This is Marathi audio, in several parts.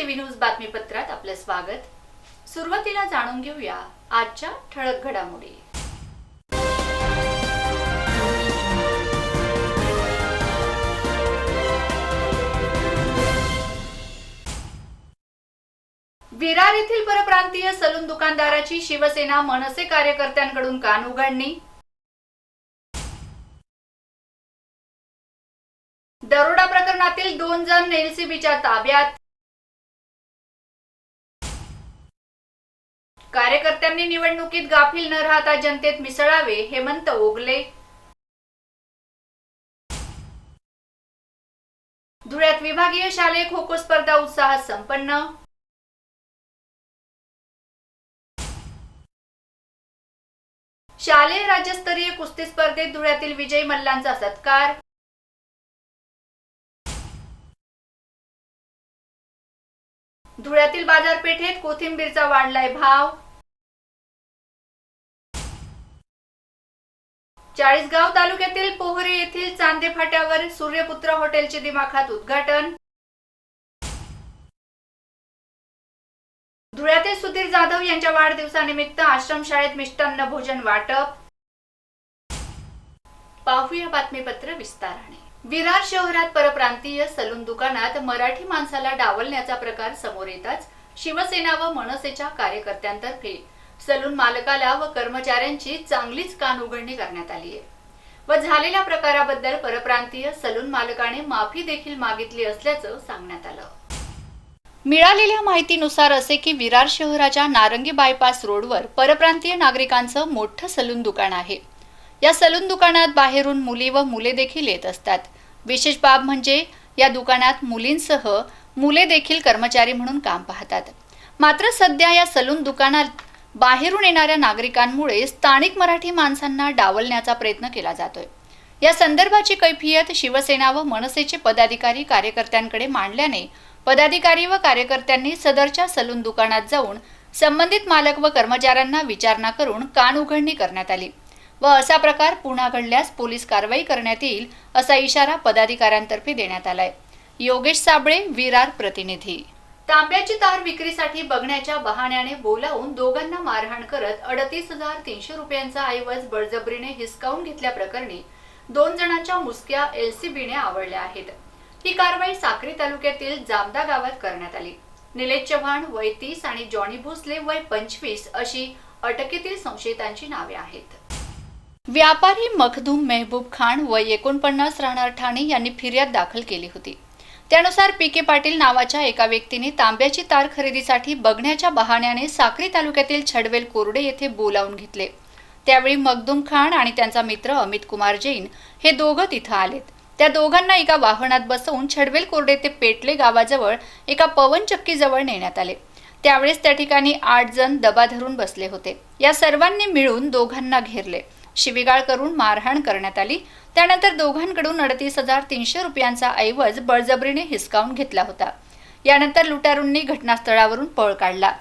टीव्ही न्यूज बातमीपत्रात आपले स्वागत। सुरुवातीला जाणून घेऊया आजच्या ठळक घडामोडी। विरार येथील परप्रांतीय सलून दुकानदाराची शिवसेना मनसे कार्यकर्त्यांकडून कान उघडणी। दरोडा प्रकरणातील 2 जण एलसीबीच्या ताब्यात। कार्यकर्त्यांनी निवडणुकीत गाफील न राहता जनतेत मिसळावे, हेमंत ओगले। धुळ्यात विभागीय शालेय खो खो स्पर्धा उत्साहात संपन्न। शालेय राज्यस्तरीय कुस्ती स्पर्धेत धुळ्यातील विजयी मल्लांचा सत्कार। धुळ्यातील बाजारपेठेत कोथिंबीरचा वाढलाय भाव। चाळीसगाव तालुक्यातील पोहरे येथील चांदे फाट्यावर सूर्यपुत्र हॉटेलचे दिमाखात उद्घाटन। धुळ्यातील सुधीर जाधव यांच्या वाढदिवसानिमित्त आश्रमशाळेत मिष्टान्न भोजन वाटप। पाहूया बातमीपत्र विस्ताराने। विरार शहरात परप्रांतीय सलून दुकानात मराठी माणसाला डावलण्याचा प्रकार समोर येताच शिवसेना व मनसेच्या कार्यकर्त्यांतर्फे सलून मालकाला व कर्मचाऱ्यांची चांगलीच कान उघडणी करण्यात आली आहे व झालेल्या प्रकाराबद्दल परप्रांतीय सलून मालकाने माफी देखील मागितली असल्याचं सांगण्यात आलं। मिळालेल्या माहितीनुसार असे की विरार शहराच्या नारंगी बायपास रोडवर परप्रांतीय नागरिकांचं मोठं सलून दुकान आहे। या सलून दुकानात बाहेरून मुली व मुले देखील येत असतात। विशेष बाब म्हणजे या दुकानात मुलींसह मुले देखील कर्मचारी म्हणून काम पाहतात। मात्र सध्या या सलून दुकानात बाहेरून येणाऱ्या नागरिकांमुळे स्थानिक मराठी माणसांना डावलण्याचा प्रयत्न केला जातोय। या संदर्भाची कैफियत शिवसेना व मनसेचे पदाधिकारी कार्यकर्त्यांकडे मांडल्याने पदाधिकारी व कार्यकर्त्यांनी सदरच्या सलून दुकानात जाऊन संबंधित मालक व कर्मचाऱ्यांना विचारणा करून कान उघडणी करण्यात आली व असा प्रकार पुन्हा घडल्यास पोलीस कारवाई करण्यात येईल असा इशारा पदाधिकाऱ्यांतर्फे देण्यात आलाय। योगेश साबळे, विरार प्रतिनिधी। तांब्याची तार विक्रीसाठी बघण्याच्या बहाण्याने बोलावून दोघांना मारहाण करत 38,300 रुपयांचा ऐवज बळजबरीने हिसकावून घेतल्या प्रकरणी 2 जणांच्या मुसक्या एलसीबीने आवळल्या आहेत। ही कारवाई साक्री तालुक्यातील जामदा गावात करण्यात आली। निलेश चव्हाण वय 30 आणि जॉनी भोसले वय 25 अशी अटकेतील संशयितांची नावे आहेत। व्यापारी मखदूम मेहबूब खान वय 49 राहणार ठाणे यांनी फिर्याद दाखल केली होती। त्यानुसार पीके पाटील नावाच्या एका व्यक्तीने तांब्याची तार खरेदीसाठी बघण्याच्या बहाण्याने साक्री तालुक्यातील छडवेल कोरडे येथे बोलावून घेतले। त्यावेळी मखदूम खान आणि त्यांचा मित्र अमित कुमार जैन हे दोघं तिथं आलेत। त्या दोघांना एका वाहनात बसवून छडवेल कोरडे ते पेटले गावाजवळ एका पवनचक्कीजवळ नेण्यात आले। त्यावेळेस त्या ठिकाणी 8 जण दबा धरून बसले होते। या सर्वांनी मिळून दोघांना घेरले, शिवीगाळ करून मारहाण करण्यात आली। त्यानंतर दोघांकडून 38,300 रुपयांचा ऐवज बळजबरीने हिसकावून घेतला होता। यानंतर लुटारूंनी घटनास्थळावरून पळ काढला।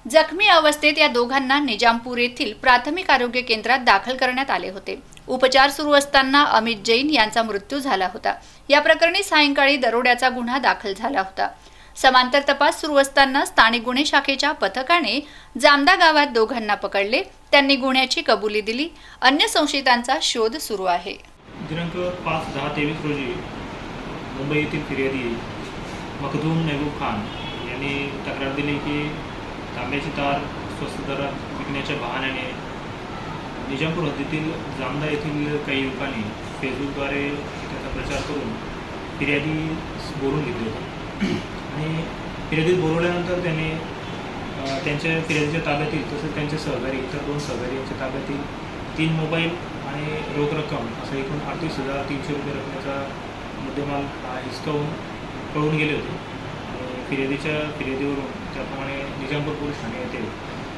जखमी अवस्थेत या दोघांना निजामपूर येथील प्राथमिक आरोग्य केंद्रात दाखल करण्यात आले होते। उपचार सुरू असताना अमित जैन यांचा मृत्यू झाला होता। या प्रकरणी सायंकाळी दरोड्याचा गुन्हा दाखल झाला होता। समांतर तपास सुरू असताना स्थानिक गुन्हे शाखेच्या पथकाने जामदा गावात दोघांना पकडले। त्यांनी गुन्ह्याची कबुली दिली। अन्य संशयितांचा शोध सुरू आहे। दिनांक 5/10/23 रोजी मुंबई येथील फिर्यादी मखदूम मेहबूब खान यांनी तक्रार दिली की तांब्याची तार स्वस्त दरात विकण्याच्या बहाण्याने निजामपूर हद्दीतील जामदा येथील काही युवकांनी फेसबुकद्वारे त्याचा प्रचार करून फिर्यादीस बोलून घेतले होते आणि फिर्यादीत बोलवल्यानंतर त्यांनी त्यांच्या फिर्यादीच्या ताब्यातील तसेच त्यांचे सहकारी इतर 2 सहकारी यांच्या ताब्यातील 3 मोबाईल आणि रोख रक्कम असं एकूण 38,300 रुपये रकमेचा मुद्देमाल हिसकावून पळून गेले होते। फिर्यादीवरून त्याप्रमाणे निजामपूर पोलीस ठाणे येथे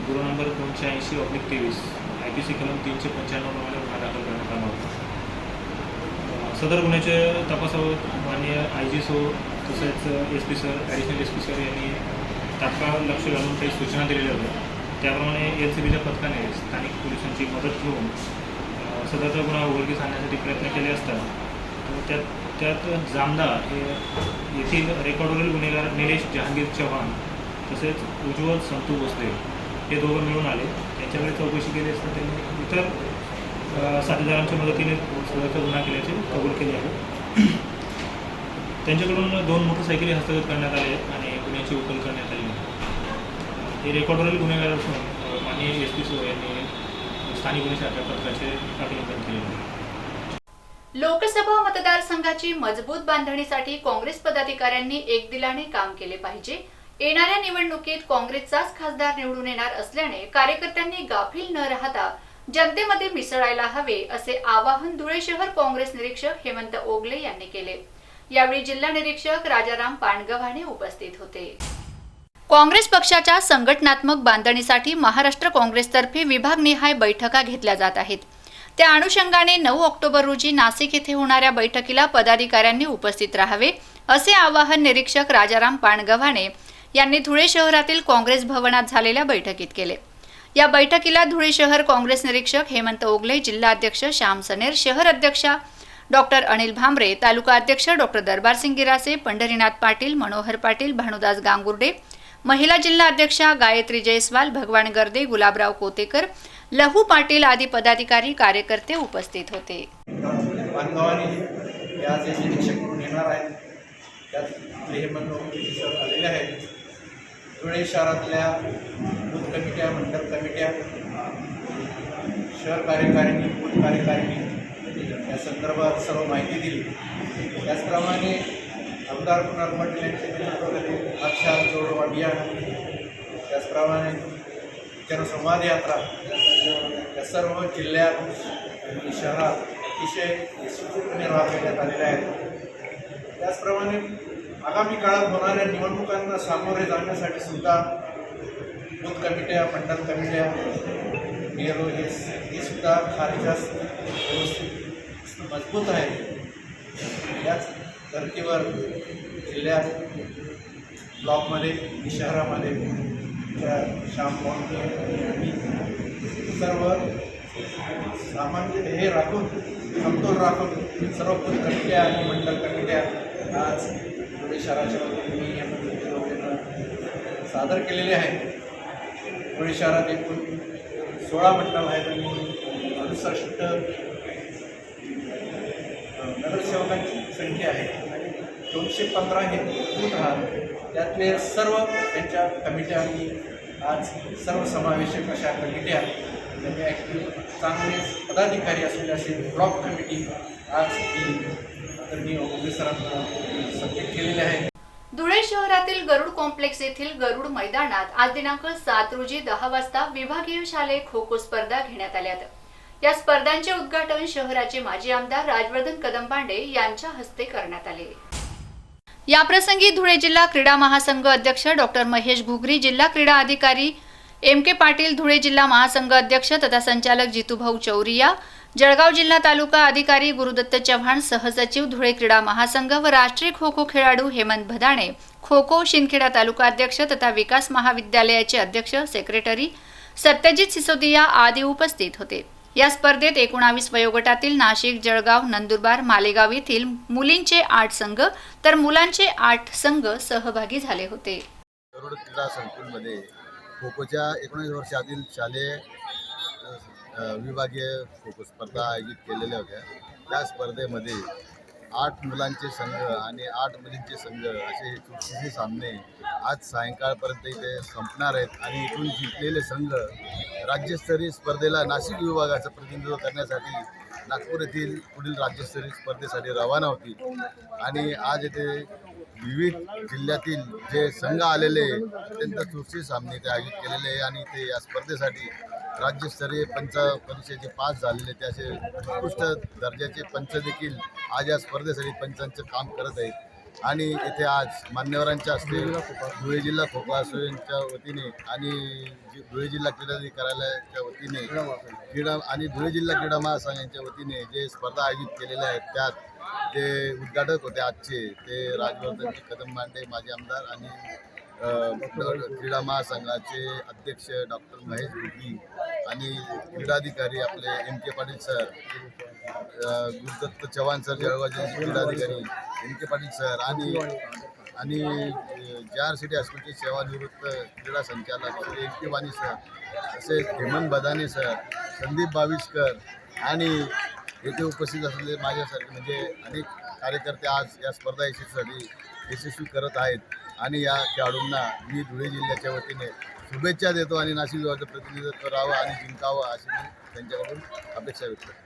गुन्हा नंबर 280/23 IPC कलम 395 प्रमाणे गुन्हा दाखल करण्यात आला होता। सदर गुन्ह्याच्या तपासावर माननीय IG सो तसेच SP sir, additional SP sir यांनी तात्काळ लक्ष घालून काही सूचना दिलेल्या होत्या। त्याप्रमाणे LCBच्या पथकाने स्थानिक पोलिसांची मदत घेऊन सदरचा गुन्हा उघडकीस आणण्यासाठी प्रयत्न केले असता त्यात जामदार हे येथील रेकॉर्डवरील गुन्हेगार निलेश जहांगीर चव्हाण तसेच उज्ज्वल संतू भोसले हे दोघं मिळून आले. त्यांच्याकडे चौकशी केली असता त्यांनी इतर साथीदारांच्या मदतीने सदरचा गुन्हा केल्याचे कबूल केले आहे. त्यांच्याकडून 2 मोटरसायकली हस्तगत करण्यात आले आहेत आणि गुन्ह्याची उकल करण्यात आली आहे. हे रेकॉर्डवरील गुन्हेगार असून माननीय SP यांनी स्थानिक गुन्हे शाखा पथकाचे अभिनंदन केले आहे. लोकसभा मतदारसंघाची मजबूत बांधणीसाठी काँग्रेस पदाधिकाऱ्यांनी एकदिलाने काम केले पाहिजे. येणाऱ्या निवडणुकीत काँग्रेसचाच खासदार निवडून येणार असल्याने कार्यकर्त्यांनी गाफील न राहता जनतेमध्ये मिसळायला हवे असे आवाहन धुळे शहर काँग्रेस निरीक्षक हेमंत ओगले यांनी केले. यावेळी जिल्हा निरीक्षक राजाराम पांडगव्हाणे उपस्थित होते. काँग्रेस पक्षाच्या संघटनात्मक बांधणीसाठी महाराष्ट्र काँग्रेसतर्फे विभागनिहाय बैठका घेतल्या जात आहेत. त्या अनुषंगाने 9 ऑक्टोबर रोजी नाशिक येथे होणाऱ्या बैठकीला पदाधिकाऱ्यांनी उपस्थित राहावे असे आवाहन निरीक्षक राजाराम पांडगव्हाणे यांनी धुळे शहरातील काँग्रेस भवनात झालेल्या बैठकीत केले. या बैठकीला धुळे शहर काँग्रेस निरीक्षक हेमंत ओगले, जिल्हाध्यक्ष श्याम सनेर, शहर अध्यक्षा डॉक्टर अनिल भांबरे, तालुका अध्यक्ष डॉक्टर दरबारसिंग गिरासे, पंढरीनाथ पाटील, मनोहर पाटील, भानुदास गांगुर्डे, महिला जिल्हा अध्यक्षा गायत्री जयस्वाल, भगवान गर्दे, गुलाबराव कोतेकर, लहू पाटील आदी पदाधिकारी कार्यकर्ते उपस्थित होते. धुळे शहरातल्या बूथ कमिट्या, मंडल कमिट्या, शहर कार्यकारिणी, बूथ कार्यकारिणी या संदर्भात सर्व माहिती दिली. त्याचप्रमाणे आमदार कुणाल पाटील यांच्या नेतृत्वाखालील अक्षर जोडो अभियान, त्याचप्रमाणे जनसंवाद यात्रा या सर्व जिल्ह्यात आणि शहरात अतिशय यशस्वीपणे राबविण्यात आलेल्या आहेत. त्याचप्रमाणे आगामी काळात होणाऱ्या निवडणुकांना सामोरे जाण्यासाठी सुद्धा बूथ कमिट्या, मंडल कमिट्या, BLO हे सुद्धा फार जास्त व्यवस्थित मजबूत आहेत. याच धर्तीवर जिल्ह्यात, ब्लॉकमध्ये, शहरामध्ये श्याम मोहन सर्व सामान्य हे राखून, समतोल राखून सर्व बूथ कमिट्या आणि मंडल कमिट्या आज धुळे शहराच्या वतीने सादर केलेले आहेत. धुळे शहरात एकूण 16 मंडळ आहेत आणि 68 नगरसेवकांची संख्या आहे आणि 215 हे बूथ आहेत. त्यातले सर्व त्यांच्या कमिट्या आणि आज सर्वसमावेशक अशा कमिट्या, त्यांनी ॲक्टिव्ह चांगले पदाधिकारी असलेले असे ब्लॉक कमिटी आज ही आदरणीय ओगले सरांना सबमिट केलेले आहे. धुळे शहरातील गरुड कॉम्प्लेक्स येथील गरुड मैदानात आज दिनांक 7 रोजी 10 वाजता विभागीय शालेय खो खो स्पर्धा घेण्यात आल्यात. या स्पर्धांचे उद्घाटन शहराचे माजी आमदार राजवर्धन कदमबांडे यांच्या हस्ते करण्यात आले. याप्रसंगी धुळे जिल्हा क्रीडा महासंघ अध्यक्ष डॉक्टर महेश घुगरी, जिल्हा क्रीडा अधिकारी MK पाटील, धुळे जिल्हा महासंघ अध्यक्ष तथा संचालक जितूभाऊ चौरिया, जळगाव जिल्हा तालुका अधिकारी गुरुदत्त चव्हाण, सहसचिव धुळे क्रीडा महासंघ व राष्ट्रीय खो खो खेळाडू हेमंत भदाणे, खो खो शिंदखेडा तालुका अध्यक्ष तथा विकास महाविद्यालयाचे अध्यक्ष सेक्रेटरी सत्यजित सिसोदिया आदी उपस्थित होते. या स्पर्धेत 19 वयोगटातील नाशिक, जळगाव, नंदुरबार, मालेगाव येथील मुलींचे 8 संघ तर मुलांचे 8 संघ सहभागी झाले होते. गरुड क्रीडा संकुलमध्ये खो खोच्या 19 वर्षातील शालेय विभागीय खो खो स्पर्धा आयोजित केलेल्या होत्या. त्या स्पर्धेमध्ये 8 मुलांचे संघ आणि 8 मुलींचे संघ असे 34 सामने आज सायंकाळपर्यंत इथे संपणार आहेत आणि इथून जिंकलेले संघ राज्यस्तरीय स्पर्धेला नाशिक विभागाचं प्रतिनिधित्व करण्यासाठी नागपूर येथील पुढील राज्यस्तरीय स्पर्धेसाठी रवाना होतील. आणि आज येथे विविध जिल्ह्यातील जे संघ आलेले अत्यंत चुरशी सामने ते आयोजित केलेले आहे आणि ते या स्पर्धेसाठी राज्यस्तरीय पंच परीक्षेचे पास झालेले ते असे उत्कृष्ट दर्जाचे पंच देखील आज या स्पर्धेसाठी पंचांचं काम करत आहेत. आणि येथे आज मान्यवरांच्या हस्ते धुळे जिल्हा खो खो असोसिएशनच्या वतीने आणि धुळे जिल्हा क्रीडाधिकाऱ्यालयाच्या वतीने क्रीडा आणि धुळे जिल्हा क्रीडा महासंघ यांच्या वतीने जे स्पर्धा आयोजित केलेल्या आहेत त्यात जे उद्घाटक होते आजचे ते राजवर्धन कदमबांडे माजी आमदार आणि क्रीडा महासंघाचे अध्यक्ष डॉक्टर महेश घुगरी आणि क्रीडाधिकारी आपले MK Patil sir Gurudatt Chavan sir, Jalgaon जिल्ह्याचे जिल्हाधिकारी एम के पाटील सर आणि JR सिटी हायस्कूलचे सेवानिवृत्त क्रीडा संचालक श्री MP वाणी सर, तसेच हेमंत बदाने सर, संदीप बाविस्कर आणि येथे उपस्थित असलेले माझ्यासारखे म्हणजे अनेक कार्यकर्ते आज या स्पर्धा यशस्वी करत आहेत आणि या खेळाडूंना मी धुळे जिल्ह्याच्या वतीने शुभेच्छा देतो आणि नाशिक विभागाचं प्रतिनिधित्व करावं आणि जिंकावं अशी मी त्यांच्याकडून अपेक्षा व्यक्त करतो.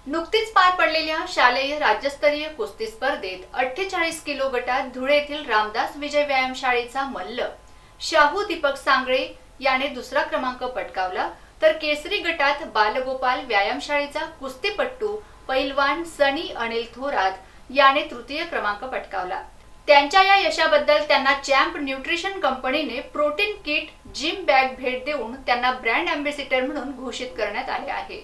नुकतीच पार पडलेल्या शालेय राज्यस्तरीय कुस्ती स्पर्धेत 48 किलो गटात धुळे येथील रामदास विजय व्यायामशाळेचा मल्ल शाहू दीपक सांगळे याने दुसरा क्रमांक पटकावला, तर केसरी गटात बालगोपाल व्यायामशाळेचा कुस्तीपट्टू पैलवान सनी अनिल थोरात याने तृतीय क्रमांक पटकावला. त्यांच्या या यशाबद्दल त्यांना चॅम्प न्यूट्रिशन कंपनीने प्रोटीन किट, जिम बॅग भेट देऊन त्यांना ब्रँड अँबॅसिडर म्हणून घोषित करण्यात आले आहे.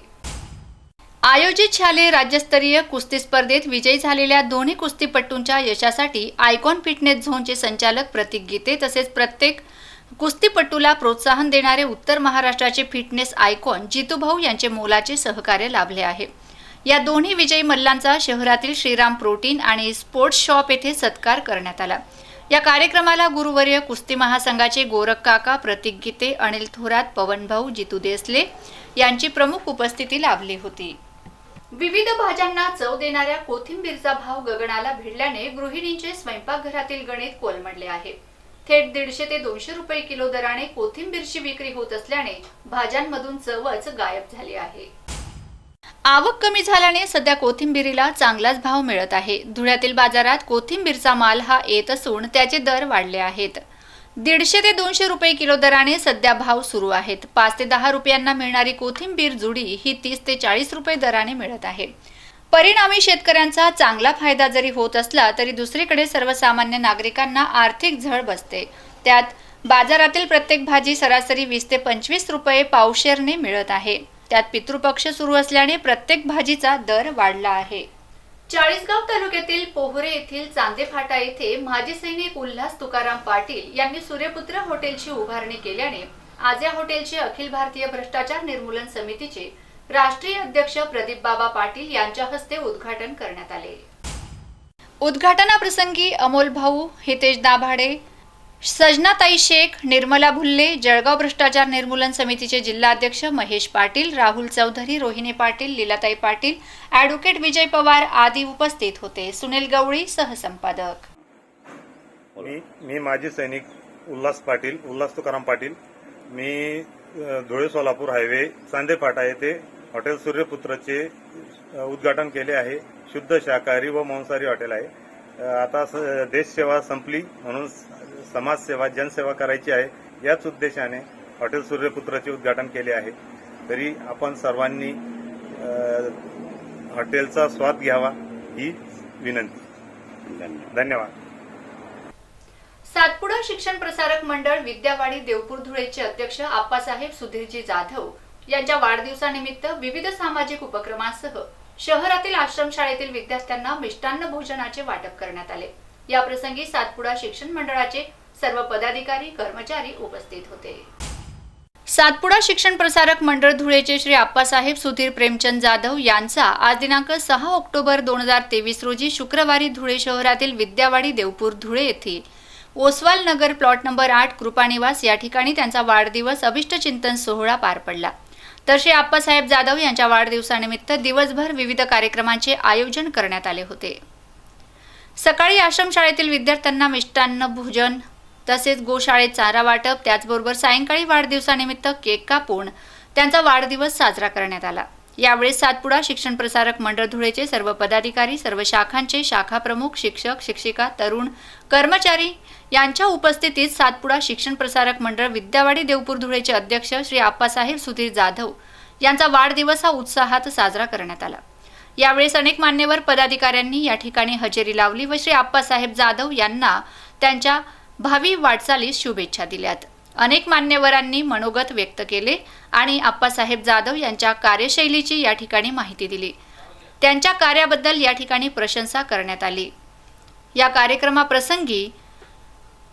आयोजित शालेय राज्यस्तरीय कुस्ती स्पर्धेत विजयी झालेल्या दोन्ही कुस्तीपट्टूंच्या यशासाठी आयकॉन फिटनेस झोनचे संचालक प्रतीक गीते तसेच प्रत्येक कुस्तीपट्टूला प्रोत्साहन देणारे उत्तर महाराष्ट्राचे फिटनेस आयकॉन जितूभाऊ यांचे मोलाचे सहकार्य लाभले आहे. या दोन्ही विजयी मल्लांचा शहरातील श्रीराम प्रोटीन आणि स्पोर्ट्स शॉप येथे सत्कार करण्यात आला. या कार्यक्रमाला गुरुवर्य कुस्ती महासंघाचे गोरख काका, प्रतीक गीते, अनिल थोरात, पवन भाऊ, जितू देसले यांची प्रमुख उपस्थिती लाभली होती. विविध भाज्यांना चव देणाऱ्या कोथिंबीरचा भाव गगनाला भिडल्याने गृहिणींचे स्वयंपाकघरातील गणित कोलमडले आहे. थेट 150 ते 200 रुपये किलो दराने कोथिंबीरची विक्री होत असल्याने भाज्यांमधून चवच गायब झाली आहे. आवक कमी झाल्याने सध्या कोथिंबीरीला चांगलाच भाव मिळत आहे. धुळ्यातील बाजारात कोथिंबीरचा माल हा येत असून त्याचे दर वाढले आहेत. 150 ते 200 रुपये किलो दराने सध्या भाव सुरू आहेत. 5 ते 10 रुपयांना मिळणारी कोथिंबीर जुडी ही 30 ते 40 रुपये दराने मिळत आहे. परिणामी शेतकऱ्यांचा चांगला फायदा जरी होत असला तरी दुसरीकडे सर्वसामान्य नागरिकांना आर्थिक झळ बसते. त्यात बाजारातील प्रत्येक भाजी सरासरी 20 ते 25 रुपये पावशेरने मिळत आहे. त्यात पितृपक्ष सुरू असल्याने प्रत्येक भाजीचा दर वाढला आहे. चाळीसगाव तालुक्यातील पोहरे येथील चांदे फाटा येथे माजी सैनिक उल्हास तुकाराम पाटील यांनी सूर्यपुत्र हॉटेलची उभारणी केल्याने आज या हॉटेलचे अखिल भारतीय भ्रष्टाचार निर्मूलन समितीचे राष्ट्रीय अध्यक्ष प्रदीप बाबा पाटील यांच्या हस्ते उद्घाटन करण्यात आले. उद्घाटनाप्रसंगी अमोल भाऊ, हितेश दाभाडे, सजनाताई शेख, निर्मला भुल्ले, जळगाव भ्रष्टाचार निर्मूलन समितीचे जिल्हाध्यक्ष महेश पाटील, राहुल चौधरी, रोहिणी पाटील, लीलाताई पाटील, ॲडव्होकेट विजय पवार आदी उपस्थित होते. सुनील गवळी सहसंपादक. मी माजी सैनिक उल्हास तुकाराम पाटील. मी धुळे सोलापूर हायवे चांदे फाटा येथे हॉटेल सूर्यपुत्रचे उद्घाटन केले आहे. शुद्ध शाकाहारी व मांसाहारी हॉटेल आहे. आता देशसेवा संपली म्हणून समाजसेवा, जनसेवा करायची आहे याच उद्देशाने हॉटेल सूर्यपुत्रचे उद्घाटन केले आहे. तरी आपण सर्वांनी हॉटेलचा स्वाद घ्यावा ही विनंती. धन्यवाद. सातपुडा शिक्षण प्रसारक मंडळ विद्यावाडी देवपूर धुळेचे अध्यक्ष आप्पासाहेब सुधीरजी जाधव यांच्या वाढदिवसानिमित्त विविध सामाजिक उपक्रमांसह शहरातील आश्रमशाळेतील विद्यार्थ्यांना मिष्टान्न भोजनाचे वाटप करण्यात आले. या प्रसंगी सातपुडा शिक्षण मंडळाचे सर्व पदाधिकारी, कर्मचारी उपस्थित होते. सातपुडा शिक्षण प्रसारक मंडळ धुळेचे श्री आप्पासाहेब सुधीर प्रेमचंद जाधव यांचा आज दिनांक 6 ऑक्टोबर 2023 रोजी शुक्रवारी धुळे शहरातील विद्यावाडी देवपूर धुळे येथे ओसवाल नगर प्लॉट नंबर 8 कृपानिवास या ठिकाणी त्यांचा वाढदिवस अभिष्टचिंतन सोहळा पार पडला. तर श्री आप्पासाहेब जाधव यांच्या वाढदिवसानिमित्त दिवसभर विविध कार्यक्रमांचे आयोजन करण्यात आले होते. सकाळी आश्रमशाळेतील विद्यार्थ्यांना मिष्टान्न भोजन तसेच गोशाळेत चारा वाटप, त्याचबरोबर सायंकाळी वाढदिवसानिमित्त केक कापून त्यांचा वाढदिवस साजरा करण्यात आला. यावेळी सातपुडा शिक्षण प्रसारक मंडळ धुळेचे सर्व पदाधिकारी, सर्व शाखांचे शाखा प्रमुख, शिक्षक, शिक्षिका, तरुण, कर्मचारी यांच्या उपस्थितीत सातपुडा शिक्षण प्रसारक मंडळ विद्यावाडी देवपूर धुळेचे अध्यक्ष श्री आप्पासाहेब सुधीर जाधव यांचा वाढदिवस हा उत्साहात साजरा करण्यात आला. यावेळेस अनेक मान्यवर पदाधिकाऱ्यांनी या ठिकाणी हजेरी लावली व श्री आप्पासाहेब जाधव यांना त्यांच्या भावी वाटचालीस शुभेच्छा दिल्यात. अनेक मान्यवरांनी मनोगत व्यक्त केले आणि आप्पासाहेब जाधव यांच्या कार्यशैलीची या ठिकाणी माहिती दिली. त्यांच्या कार्याबद्दल या ठिकाणी प्रशंसा करण्यात आली. या कार्यक्रमाप्रसंगी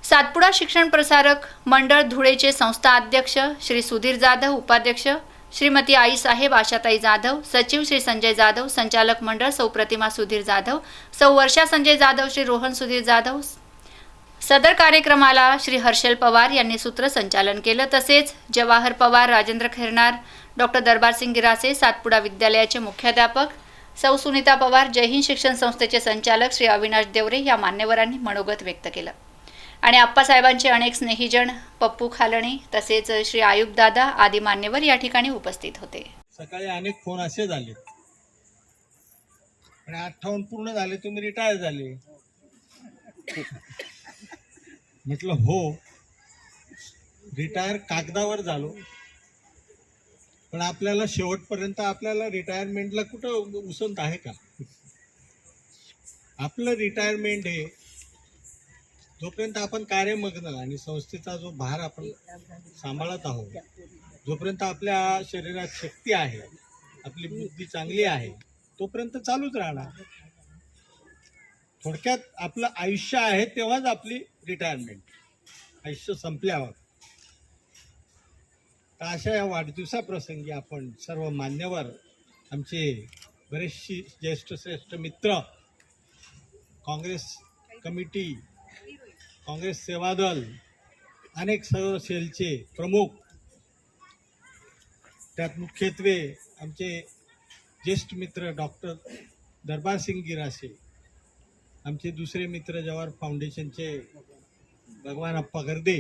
सातपुडा शिक्षण प्रसारक मंडळ धुळेचे संस्था अध्यक्ष श्री सुधीर जाधव, उपाध्यक्ष श्रीमती आईसाहेब आशाताई जाधव, सचिव श्री संजय जाधव, संचालक मंडळ सौ प्रतिमा सुधीर जाधव, सौ वर्षा संजय जाधव, श्री रोहन सुधीर जाधव. सदर कार्यक्रमाला श्री हर्षल पवार यांनी सूत्रसंचालन केलं. तसेच जवाहर पवार, राजेंद्र खैरनार, डॉक्टर दरबारसिंग गिरासे, सातपुडा विद्यालयाचे मुख्याध्यापक सौ सुनीता पवार, जय हिंद शिक्षण संस्थेचे संचालक श्री अविनाश देवरे या मान्यवरांनी मनोगत व्यक्त केलं. आणि आप्पासाहेबांचे अनेक स्नेहीजन, पप्पू खालणे तसेच श्री आयुब दादा आदी मान्यवर या ठिकाणी उपस्थित होते. सकाळी अनेक फोन असे झाले आणि 58 पूर्ण झाले, तुम्ही रिटायर झाले. म्हटलं हो, रिटायर कागदावर झालो, पण आपल्याला शेवटपर्यंत आपल्याला रिटायरमेंटला कुठं उसंत आहे का? आपलं रिटायरमेंट हे जोपर्यंत आपण कार्यमग्न आणि संस्थेचा जो भार आपण सांभाळत आहोत, जोपर्यंत आपल्या शरीरात शक्ती आहे, आपली बुद्धी चांगली आहे, तोपर्यंत चालूच राहणार. थोडक्यात आपलं आयुष्य आहे तेव्हाच आपली रिटायरमेंट, आयुष्य संपल्यावर. तर अशा या वाढदिवसाप्रसंगी आपण सर्व मान्यवर, आमचे बरेचशी ज्येष्ठ श्रेष्ठ मित्र, काँग्रेस कमिटी, काँग्रेस सेवादल, अनेक सर्व सेलचे प्रमुख, त्यात मुख्यत्वे आमचे ज्येष्ठ मित्र डॉक्टर दरबारसिंग गिरासे, आमचे दूसरे मित्र जवाहर फाउंडेशन के भगवान अप्पा गर्दे,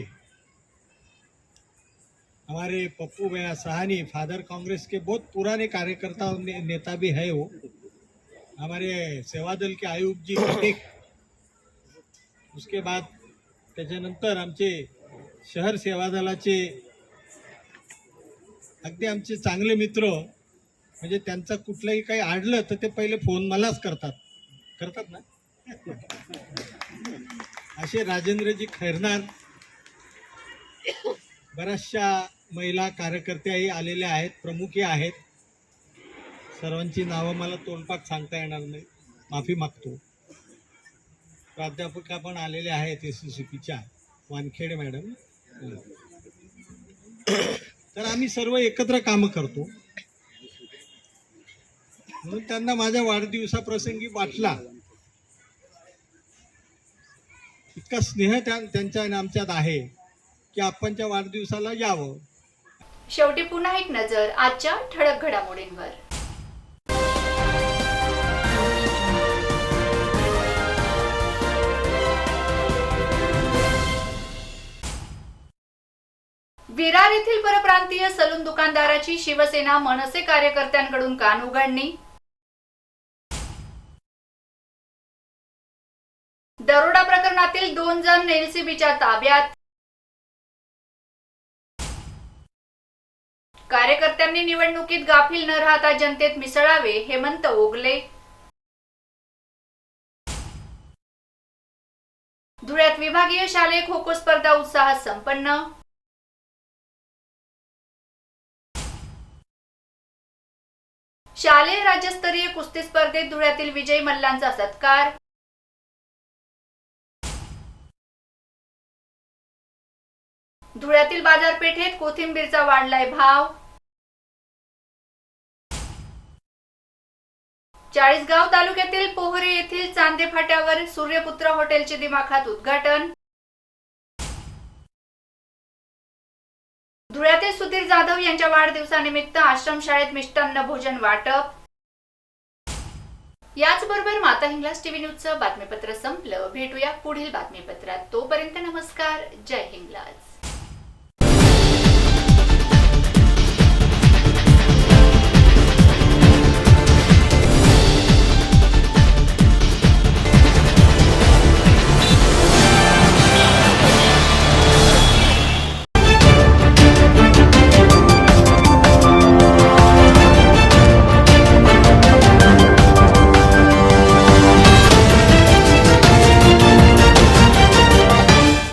हमारे पप्पू भैया सहानी, फादर कांग्रेस के बहुत पुराने कार्यकर्ता नेता भी है वो, हमारे सेवादल के आयुब जी अनेक, उसके बाद त्याच्यानंतर आमचे शहर सेवादलाचे अगदी आमचे चांगले मित्र, म्हणजे त्यांचं कुठलंही काही आडलं तर ते पहिले फोन मलाच करतात ना. असे राजेंद्रजी खैरनार, बऱ्याचशा महिला कार्यकर्त्याही आलेल्या आहेत, प्रमुखही आहेत. सर्वांची नावं मला तोंडपाठ सांगता येणार नाही, माफी मागतो. प्राध्यापिका पण आलेल्या आहेत SCCPच्या, वानखेडे मॅडम. तर आम्ही सर्व एकत्र कामं करतो, म्हणून त्यांना माझ्या वाढदिवसाप्रसंगी वाटला इतका स्नेह त्यांच्या आणि आमच्यात आहे की आपणच्या वाढदिवसाला यावं. शेवटी पुन्हा एक नजर आजच्या ठळक घडामोडींवर. विरार येथील परप्रांतीय सलून दुकानदाराची शिवसेना मनसे कार्यकर्त्यांकडून कान उघडणी. दरोडा प्रकरणातील 2 जण एलसीबीच्या ताब्यात. कार्यकर्त्यांनी निवडणुकीत गाफील न राहता जनतेत मिसळावे, हेमंत ओगले. धुळ्यात विभागीय शालेय खो खो स्पर्धा उत्साहात संपन्न. शालेय राज्यस्तरीय कुस्ती स्पर्धेत धुळ्यातील विजयी मल्लांचा सत्कार. धुळ्यातील बाजारपेठेत कोथिंबीरचा वाढलाय भाव. चाळीसगाव तालुक्यातील पोहरे येथील चांदे फाट्यावर सूर्यपुत्र हॉटेलचे दिमाखात उद्घाटन. धुळ्यातील सुधीर जाधव यांच्या वाढदिवसानिमित्त आश्रमशाळेत मिष्टान्न भोजन वाटप. याचबरोबर माता हिंगलाज टीव्ही न्यूजचं बातमीपत्र संपलं. भेटूया पुढील बातमीपत्रात. तोपर्यंत नमस्कार. जय हिंगलाज.